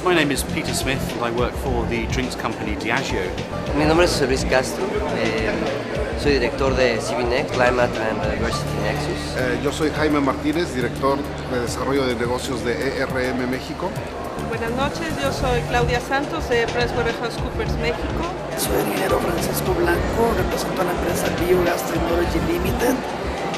My name is Peter Smith and I work for the drinks company Diageo. Mi nombre es José Luis Castro, soy director de CBNext, Climate and Diversity Nexus. Yo soy Jaime Martínez, director de desarrollo de negocios de ERM México. Buenas noches, yo soy Claudia Santos de PricewaterhouseCoopers México. Soy el ingeniero Francisco Blanco, represento a la empresa Biogas Technology Limited,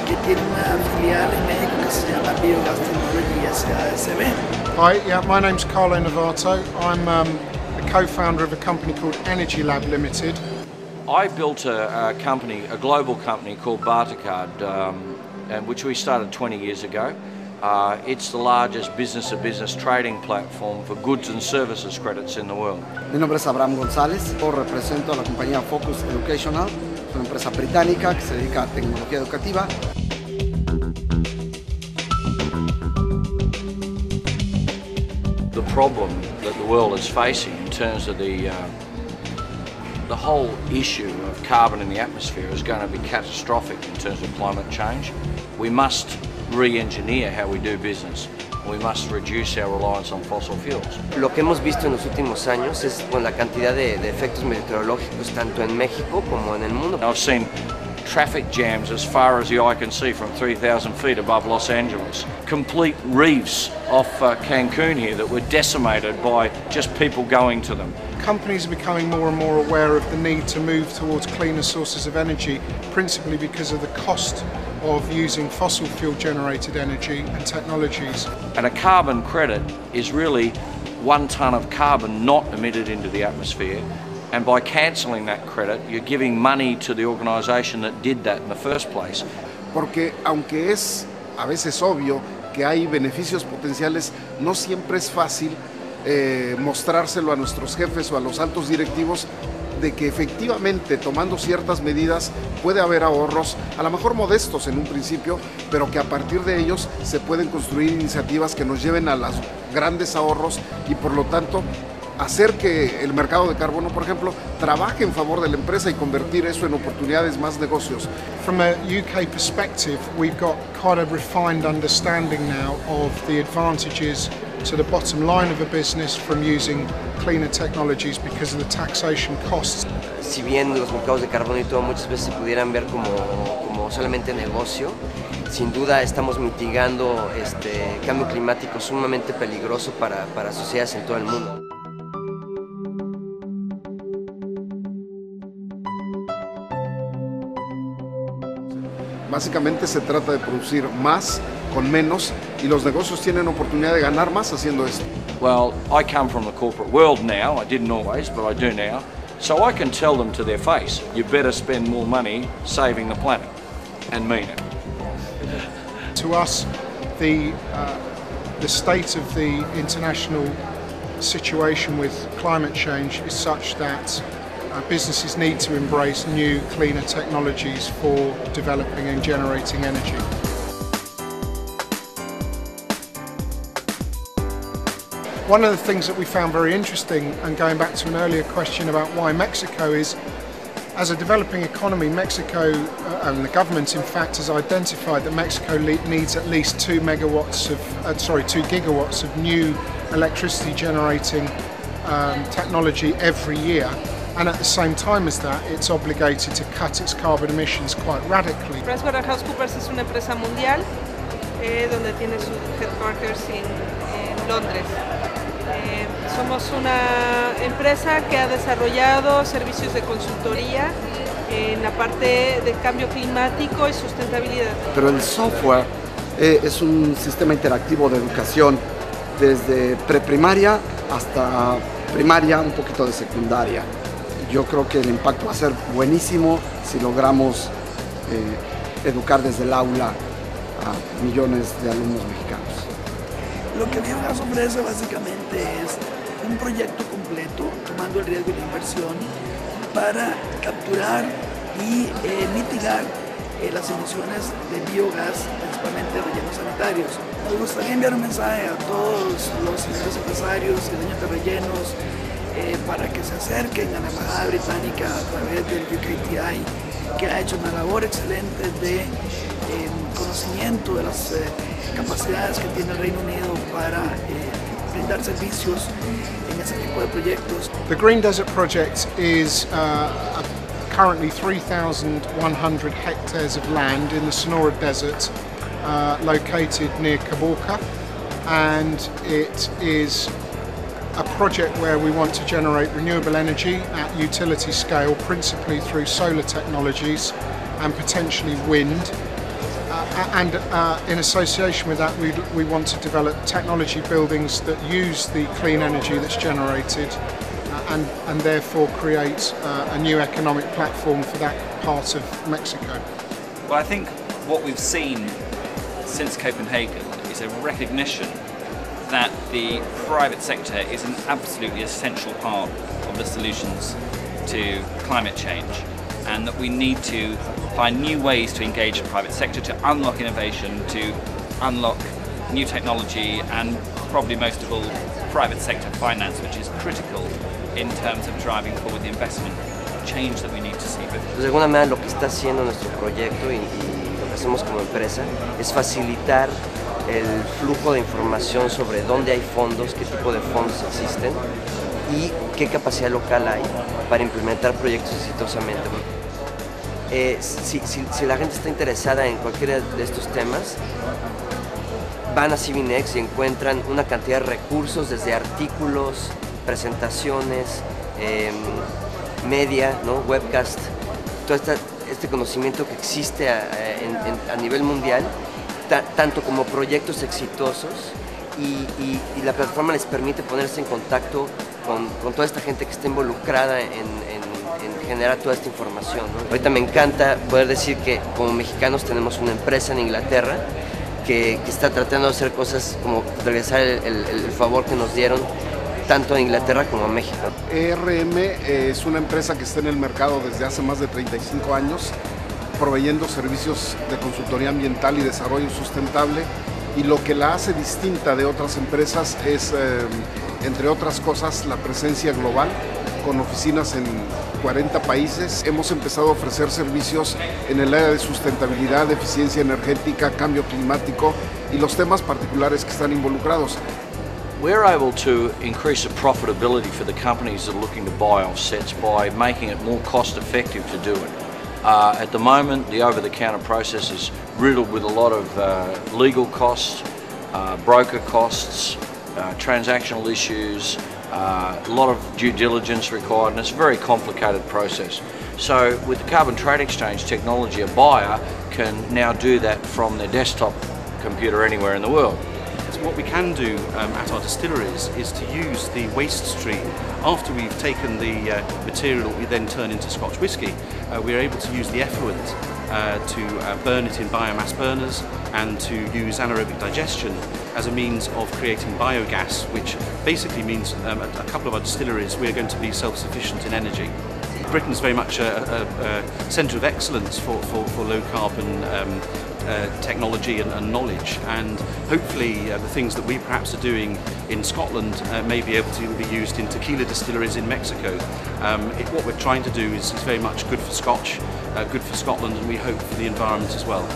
que tiene una filial en México que se llama Biogas Technology SASB. Hi, yeah, my name's Carlo Novato. I'm the co-founder of a company called Energy Lab Limited. I built a company, a global company called Plática, which we started 20 years ago. It's the largest business-to-business trading platform for goods and services credits in the world. Mi nombre es Abraham González, yo represento a la compañía Focus Educational, una empresa británica que se dedica a tecnología educativa. The problem that the world is facing in terms of the whole issue of carbon in the atmosphere is going to be catastrophic in terms of climate change. We must re-engineer how we do business. We must reduce our reliance on fossil fuels. Lo que hemos visto en los últimos años es la cantidad de efectos meteorológicos tanto en México como en el mundo. I've seen traffic jams as far as the eye can see from 3,000 feet above Los Angeles. Complete reefs off Cancún here that were decimated by just people going to them. Companies are becoming more and more aware of the need to move towards cleaner sources of energy, principally because of the cost of using fossil fuel generated energy and technologies. And a carbon credit is really 1 tonne of carbon not emitted into the atmosphere, and by cancelling that credit you're giving money to the organisation that did that in the first place. Porque aunque es a veces obvio que hay beneficios potenciales, no siempre es fácil mostrárselo a nuestros jefes o a los altos directivos de que efectivamente tomando ciertas medidas puede haber ahorros, a lo mejor modestos en un principio, pero que a partir de ellos se pueden construir iniciativas que nos lleven a los grandes ahorros y por lo tanto hacer que el mercado de carbono, por ejemplo, trabaje en favor de la empresa y convertir eso en oportunidades más negocios. From a UK perspective, we've got quite a refined understanding now of the advantages to the bottom line of a business from using cleaner technologies because of the taxation costs. Si bien los mercados de carbono y todo muchas veces se pudieran ver como solamente negocio, sin duda estamos mitigando cambio climático sumamente peligroso para sociedades en todo el mundo. Básicamente se trata de producir más con menos y los negocios tienen oportunidad de ganar más haciendo esto. Well, I come from the corporate world now. I didn't always, but I do now. So I can tell them to their face, you better spend more money saving the planet, and mean it. To us, the state of the international situation with climate change is such that businesses need to embrace new, cleaner technologies for developing and generating energy. One of the things that we found very interesting, and going back to an earlier question about why Mexico, is as a developing economy, Mexico, and the government in fact has identified that Mexico needs at least 2 gigawatts of new electricity generating technology every year. And at the same time as that, it's obligated to cut its carbon emissions quite radically. PricewaterhouseCoopers es una empresa mundial donde tiene sus headquarters en Londres. Somos una empresa que ha desarrollado servicios de consultoría en la parte de cambio climático y sustentabilidad. Pero el software es un sistema interactivo de educación desde preprimaria hasta primaria, un poquito de secundaria. Yo creo que el impacto va a ser buenísimo si logramos educar desde el aula a millones de alumnos mexicanos. Lo que Biogas ofrece básicamente es un proyecto completo, tomando el riesgo de la inversión, para capturar y mitigar las emisiones de biogás, principalmente de rellenos sanitarios. Me gustaría enviar un mensaje a todos los señores empresarios y dueños de rellenos para que se acerquen a la Embajada Británica a través del UKTI, que ha hecho una labor excelente de conocimiento de las capacidades que tiene el Reino Unido para brindar servicios en ese tipo de proyectos. The Green Desert Project is currently 3,100 hectares of land in the Sonora Desert, located near Caborca, and it is a project where we want to generate renewable energy at utility scale, principally through solar technologies and potentially wind. And in association with that, we want to develop technology buildings that use the clean energy that's generated and therefore create a new economic platform for that part of Mexico. Well, I think what we've seen since Copenhagen is a recognition that the private sector is an absolutely essential part of the solutions to climate change, and that we need to find new ways to engage the private sector, to unlock innovation, to unlock new technology, and probably most of all, private sector finance, which is critical in terms of driving forward the investment change that we need to see. Pues de alguna manera lo que está haciendo nuestro proyecto y lo que hacemos como empresa es facilitar el flujo de información sobre dónde hay fondos, qué tipo de fondos existen y qué capacidad local hay para implementar proyectos exitosamente. Si la gente está interesada en cualquiera de estos temas, van a CVNext y encuentran una cantidad de recursos, desde artículos, presentaciones, media, ¿no? Webcast, todo este conocimiento que existe a nivel mundial, tanto como proyectos exitosos, y la plataforma les permite ponerse en contacto con toda esta gente que está involucrada en generar toda esta información, ¿no? Ahorita me encanta poder decir que como mexicanos tenemos una empresa en Inglaterra que está tratando de hacer cosas como regresar el favor que nos dieron tanto a Inglaterra como a México. ERM es una empresa que está en el mercado desde hace más de 35 años, proveyendo servicios de consultoría ambiental y desarrollo sustentable, y lo que la hace distinta de otras empresas es, entre otras cosas, la presencia global, con oficinas en 40 países. Hemos empezado a ofrecer servicios en el área de sustentabilidad, eficiencia energética, cambio climático y los temas particulares que están involucrados. We're able to increase the profitability for the companies that are looking to buy offsets by making it more cost effective to do it. At the moment, the over-the-counter process is riddled with a lot of legal costs, broker costs, transactional issues, a lot of due diligence required, and it's a very complicated process. So with the carbon trade exchange technology, a buyer can now do that from their desktop computer anywhere in the world. What we can do at our distilleries is to use the waste stream. After we've taken the material we then turn into Scotch whisky, we're able to use the effluent to burn it in biomass burners and to use anaerobic digestion as a means of creating biogas, which basically means at a couple of our distilleries we're going to be self-sufficient in energy. Britain's very much a centre of excellence for low carbon technology and knowledge, and hopefully the things that we perhaps are doing in Scotland may be able to be used in tequila distilleries in Mexico. What we're trying to do is very much good for Scotch, good for Scotland, and we hope for the environment as well.